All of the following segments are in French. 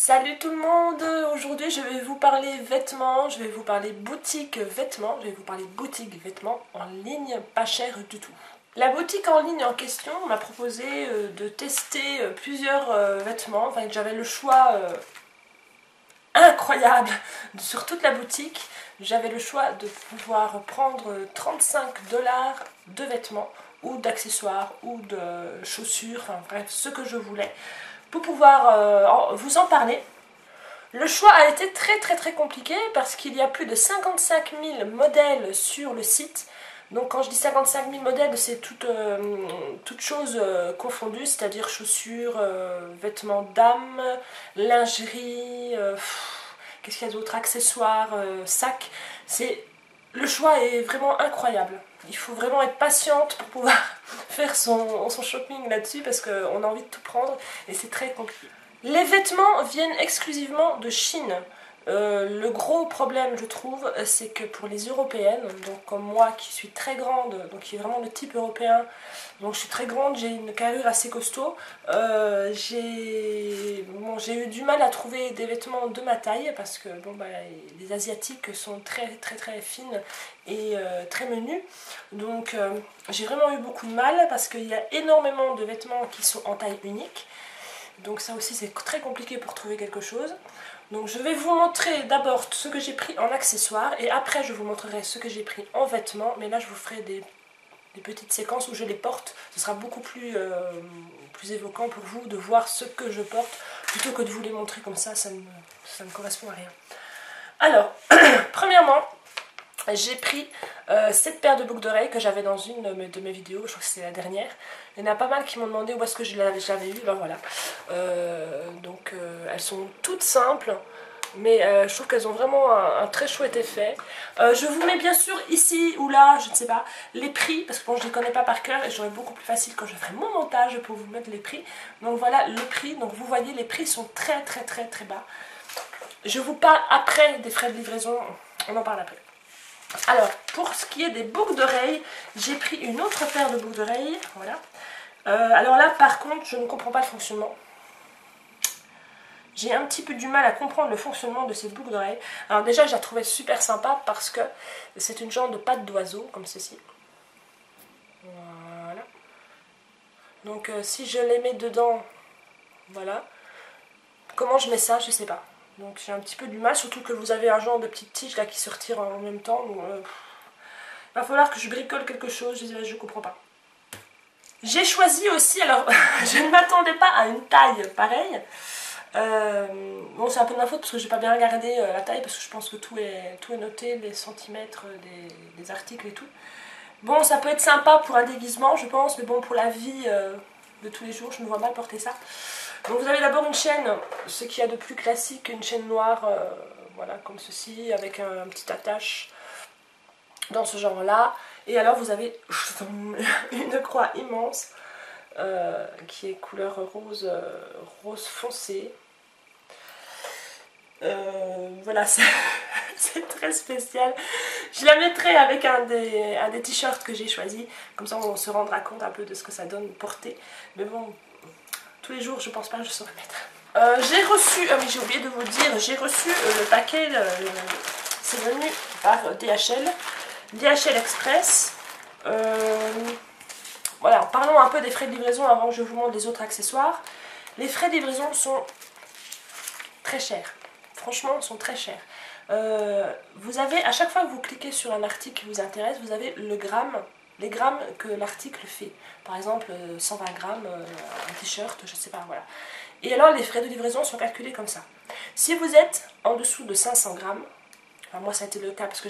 Salut tout le monde, aujourd'hui je vais vous parler vêtements, je vais vous parler boutique vêtements, je vais vous parler boutique vêtements en ligne, pas cher du tout. La boutique en ligne en question m'a proposé de tester plusieurs vêtements, enfin j'avais le choix incroyable sur toute la boutique. J'avais le choix de pouvoir prendre 35 $ de vêtements ou d'accessoires ou de chaussures, enfin bref ce que je voulais, pour pouvoir vous en parler. Le choix a été très compliqué parce qu'il y a plus de 55 000 modèles sur le site. Donc quand je dis 55 000 modèles, c'est toutes choses confondues, c'est-à-dire chaussures, vêtements d'âme, lingerie, qu'est-ce qu'il y a d'autre, accessoires, sacs. Le choix est vraiment incroyable. Il faut vraiment être patiente pour pouvoir faire son shopping là-dessus parce qu'on a envie de tout prendre et c'est très compliqué. Les vêtements viennent exclusivement de Chine. Le gros problème je trouve c'est que pour les européennes, donc comme moi qui suis très grande, donc qui est vraiment le type européen, donc je suis très grande, j'ai une carrure assez costaud, j'ai eu du mal à trouver des vêtements de ma taille parce que les asiatiques sont très fines et très menues, donc j'ai vraiment eu beaucoup de mal parce qu'il y a énormément de vêtements qui sont en taille unique, donc ça aussi c'est très compliqué pour trouver quelque chose. Donc je vais vous montrer d'abord ce que j'ai pris en accessoires et après je vous montrerai ce que j'ai pris en vêtements, mais là je vous ferai des petites séquences où je les porte. Ce sera beaucoup plus évoquant pour vous de voir ce que je porte plutôt que de vous les montrer comme ça, ça ne correspond à rien. Alors, premièrement, j'ai pris cette paire de boucles d'oreilles que j'avais dans une de mes vidéos, je crois que c'est la dernière. Il y en a pas mal qui m'ont demandé où est-ce que je l'avais eu, ben voilà. Elles sont toutes simples, mais je trouve qu'elles ont vraiment un très chouette effet. Je vous mets bien sûr ici ou là, je ne sais pas, les prix, parce que bon, je ne les connais pas par cœur et j'aurai beaucoup plus facile quand je ferai mon montage pour vous mettre les prix. Donc voilà le prix, donc vous voyez les prix sont très bas. Je vous parle après des frais de livraison, on en parle après. Alors, pour ce qui est des boucles d'oreilles, j'ai pris une autre paire de boucles d'oreilles, voilà. Alors là, par contre, je ne comprends pas le fonctionnement. J'ai un petit peu du mal à comprendre le fonctionnement de ces boucles d'oreilles. Alors déjà, je la trouvais super sympa parce que c'est une genre de patte d'oiseau, comme ceci. Voilà. Donc si je les mets dedans, voilà. Comment je mets ça, je sais pas. Donc j'ai un petit peu du mal, surtout que vous avez un genre de petite tige là qui se retire en même temps. Donc, il va falloir que je bricole quelque chose, je comprends pas. J'ai choisi aussi, alors je ne m'attendais pas à une taille pareille. Bon, c'est un peu de ma faute parce que j'ai pas bien regardé la taille parce que je pense que tout est noté, les centimètres des articles et tout. Bon, ça peut être sympa pour un déguisement je pense, mais bon, pour la vie de tous les jours, je me vois mal porter ça. Donc vous avez d'abord une chaîne, ce qu'il y a de plus classique, une chaîne noire, voilà, comme ceci, avec un petit attache dans ce genre là. Et alors vous avez une croix immense qui est couleur rose foncé. Voilà, c'est très spécial. Je la mettrai avec un des t-shirts que j'ai choisi, comme ça on se rendra compte un peu de ce que ça donne porter. Mais bon, tous les jours je pense pas que je saurais mettre. J'ai reçu, ah oui j'ai oublié de vous le dire, j'ai reçu le paquet, c'est venu par DHL Express. Voilà, parlons un peu des frais de livraison avant que je vous montre les autres accessoires. Les frais de livraison sont très chers. Franchement, sont très chers. Vous avez, à chaque fois que vous cliquez sur un article qui vous intéresse, vous avez les grammes que l'article fait. Par exemple, 120 grammes, un t-shirt, je sais pas, voilà. Et alors, les frais de livraison sont calculés comme ça. Si vous êtes en dessous de 500 grammes, enfin, moi ça a été le cas parce que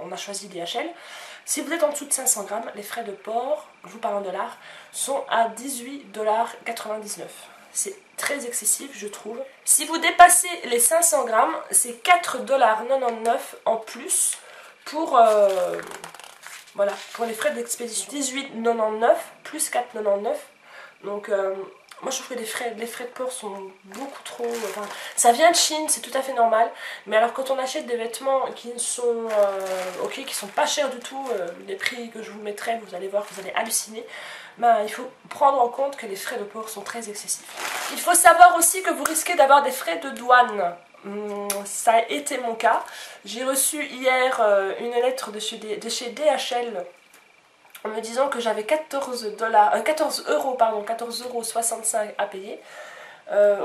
on a choisi DHL. Si vous êtes en dessous de 500 grammes, les frais de port, je vous parle en dollars, sont à 18,99 $. C'est très excessif, je trouve. Si vous dépassez les 500 grammes, c'est 4,99 $ en plus pour, voilà, pour les frais d'expédition. 18,99 plus 4,99. Donc moi je trouve que les frais de port sont beaucoup trop... Enfin, ça vient de Chine, c'est tout à fait normal. Mais alors quand on achète des vêtements qui sont ok, qui sont pas chers du tout, les prix que je vous mettrai, vous allez voir, vous allez halluciner. Ben, il faut prendre en compte que les frais de port sont très excessifs. Il faut savoir aussi que vous risquez d'avoir des frais de douane. Ça a été mon cas. J'ai reçu hier une lettre de chez DHL en me disant que j'avais 14,65 € à payer.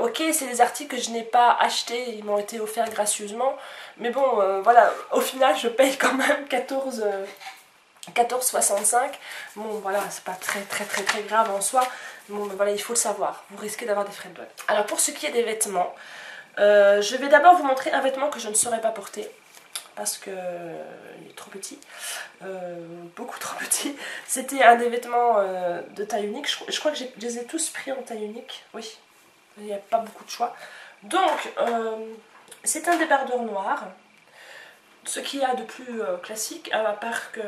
Ok, c'est des articles que je n'ai pas achetés, ils m'ont été offerts gracieusement, mais bon, voilà, au final je paye quand même 14,65. Bon, voilà, c'est pas très grave en soi. Bon, ben voilà, il faut le savoir, vous risquez d'avoir des frais de douane. Alors pour ce qui est des vêtements, je vais d'abord vous montrer un vêtement que je ne saurais pas porter. Parce qu'il est trop petit, beaucoup trop petit. C'était un des vêtements de taille unique. Je crois que je les ai tous pris en taille unique. Oui, il n'y a pas beaucoup de choix. Donc, c'est un débardeur noir. Ce qu'il y a de plus classique, à part que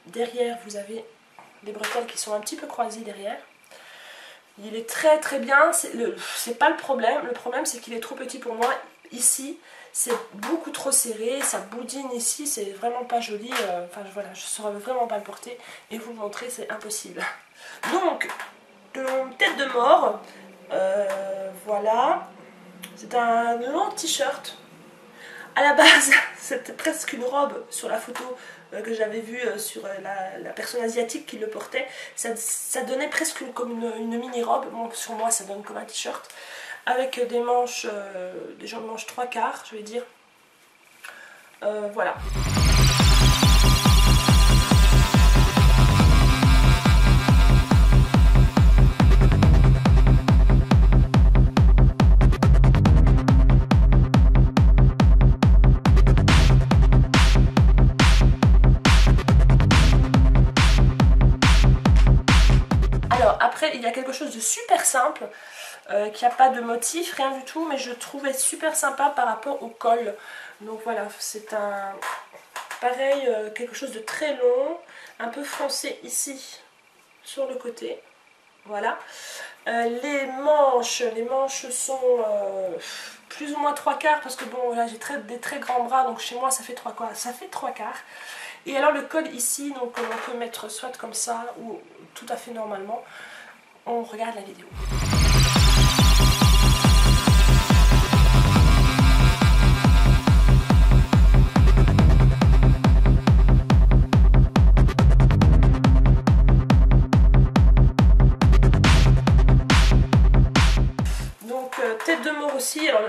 derrière, vous avez des bretelles qui sont un petit peu croisées derrière. Il est très bien, c'est pas le problème. Le problème, c'est qu'il est trop petit pour moi. Ici, c'est beaucoup trop serré, ça boudine ici, c'est vraiment pas joli. Enfin voilà, je ne saurais vraiment pas le porter et vous le montrer, c'est impossible. Donc, tête de mort, voilà. C'est un long t-shirt. À la base, c'était presque une robe sur la photo que j'avais vue sur la personne asiatique qui le portait. Ça donnait presque comme une mini-robe. Bon, sur moi, ça donne comme un t-shirt. Avec des manches, des gens de manches 3/4, je vais dire. Voilà. Alors après, il y a quelque chose de super simple. Qui n'a pas de motif, rien du tout, mais je trouvais super sympa par rapport au col. Donc voilà, c'est un pareil, quelque chose de très long, un peu foncé ici sur le côté. Voilà. Les manches sont plus ou moins 3/4 parce que bon là j'ai des très grands bras, donc chez moi ça fait 3/4. Et alors le col ici, donc on peut mettre soit comme ça ou tout à fait normalement. On regarde la vidéo. Tête de mort aussi, alors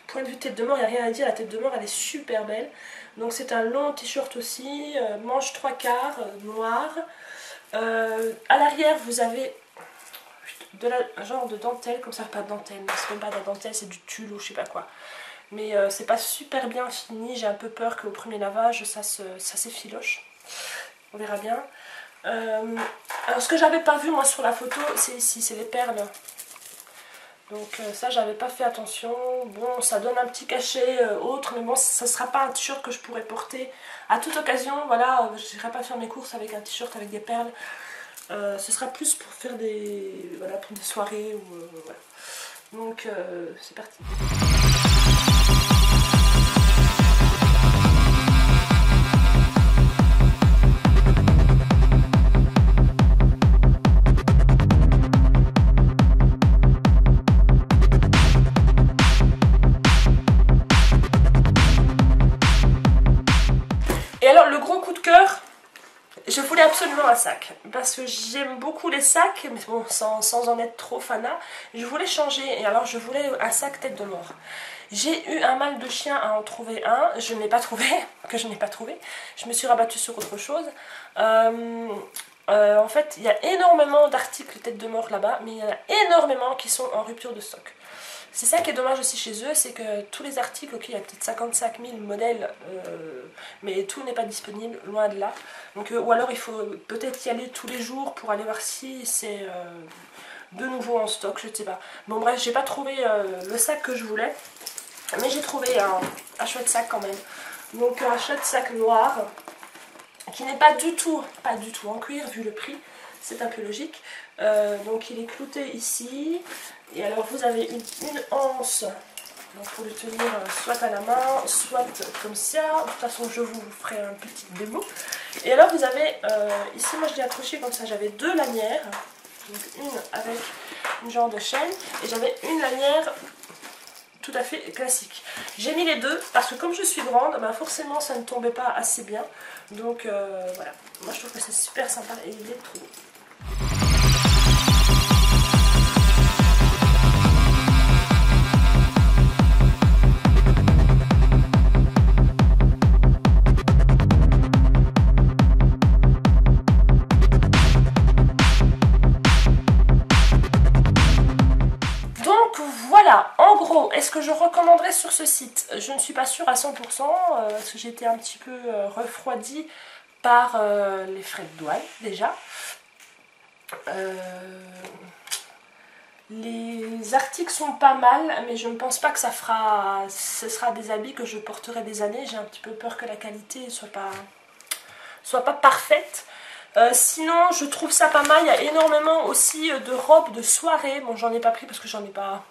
point de vue tête de mort, il n'y a rien à dire, la tête de mort elle est super belle. Donc c'est un long t-shirt aussi, manche 3/4, noir. À l'arrière vous avez un genre de dentelle, comme ça, pas de dentelle, c'est même pas de la dentelle, c'est du tulle ou je sais pas quoi. Mais c'est pas super bien fini, j'ai un peu peur qu'au premier lavage ça s'effiloche. On verra bien. Alors ce que j'avais pas vu moi sur la photo, c'est ici, c'est les perles. Donc ça j'avais pas fait attention. Bon, ça donne un petit cachet autre, mais bon, ça sera pas un t-shirt que je pourrais porter à toute occasion. Voilà, je n'irai pas faire mes courses avec un t-shirt avec des perles. Ce sera plus pour faire voilà, pour des soirées ou voilà. Donc c'est parti. Je voulais absolument un sac, parce que j'aime beaucoup les sacs, mais bon, sans en être trop fanat. Je voulais changer, et alors je voulais un sac tête de mort. J'ai eu un mal de chien à en trouver un, je ne l'ai pas trouvé, je me suis rabattue sur autre chose. En fait, il y a énormément d'articles tête de mort là-bas, mais il y en a énormément qui sont en rupture de stock. C'est ça qui est dommage aussi chez eux, c'est que tous les articles, ok, il y a peut-être 55 000 modèles, mais tout n'est pas disponible, loin de là. Donc, ou alors il faut peut-être y aller tous les jours pour aller voir si c'est de nouveau en stock, je ne sais pas. Bon bref, j'ai pas trouvé le sac que je voulais, mais j'ai trouvé un chouette sac quand même. Donc un chouette sac noir, qui n'est pas du tout en cuir vu le prix. c'est un peu logique. Donc il est clouté ici. Et alors vous avez une anse donc pour le tenir soit à la main, soit comme ça. De toute façon je vous ferai un petit démo. Et alors vous avez ici, moi je l'ai accroché comme ça, j'avais 2 lanières. Donc une avec une genre de chaîne et j'avais une lanière tout à fait classique. J'ai mis les deux parce que comme je suis grande, ben forcément ça ne tombait pas assez bien. Donc voilà, moi je trouve que c'est super sympa et il est trop beau. Voilà, en gros, est-ce que je recommanderais sur ce site? Je ne suis pas sûre à 100% parce que j'ai été un petit peu refroidie par les frais de douane déjà. Les articles sont pas mal, mais je ne pense pas que ce sera des habits que je porterai des années. J'ai un petit peu peur que la qualité ne soit pas parfaite. Sinon je trouve ça pas mal, il y a énormément aussi de robes de soirée. Bon, j'en ai pas pris parce que j'en ai pas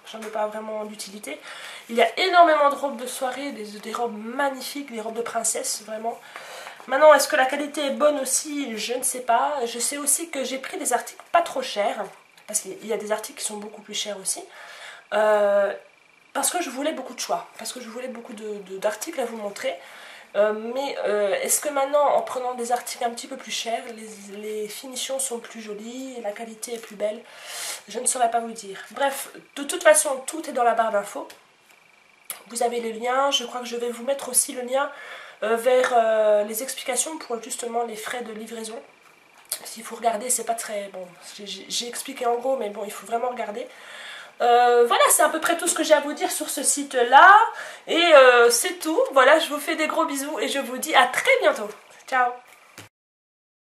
vraiment d'utilité. Il y a énormément de robes de soirée, des robes magnifiques, des robes de princesse vraiment. Maintenant, est-ce que la qualité est bonne aussi? Je ne sais pas. Je sais aussi que j'ai pris des articles pas trop chers, parce qu'il y a des articles qui sont beaucoup plus chers aussi, parce que je voulais beaucoup de choix, parce que je voulais beaucoup d'articles à vous montrer. Mais est-ce que maintenant, en prenant des articles un petit peu plus chers, les finitions sont plus jolies et la qualité est plus belle? Je ne saurais pas vous dire. Bref, de toute façon, tout est dans la barre d'infos. Vous avez les liens. Je crois que je vais vous mettre aussi le lien vers les explications pour justement les frais de livraison. Si vous regardez, c'est pas très... Bon, j'ai expliqué en gros, mais bon, il faut vraiment regarder. Voilà, c'est à peu près tout ce que j'ai à vous dire sur ce site-là. Et c'est tout. Voilà, je vous fais des gros bisous et je vous dis à très bientôt. Ciao!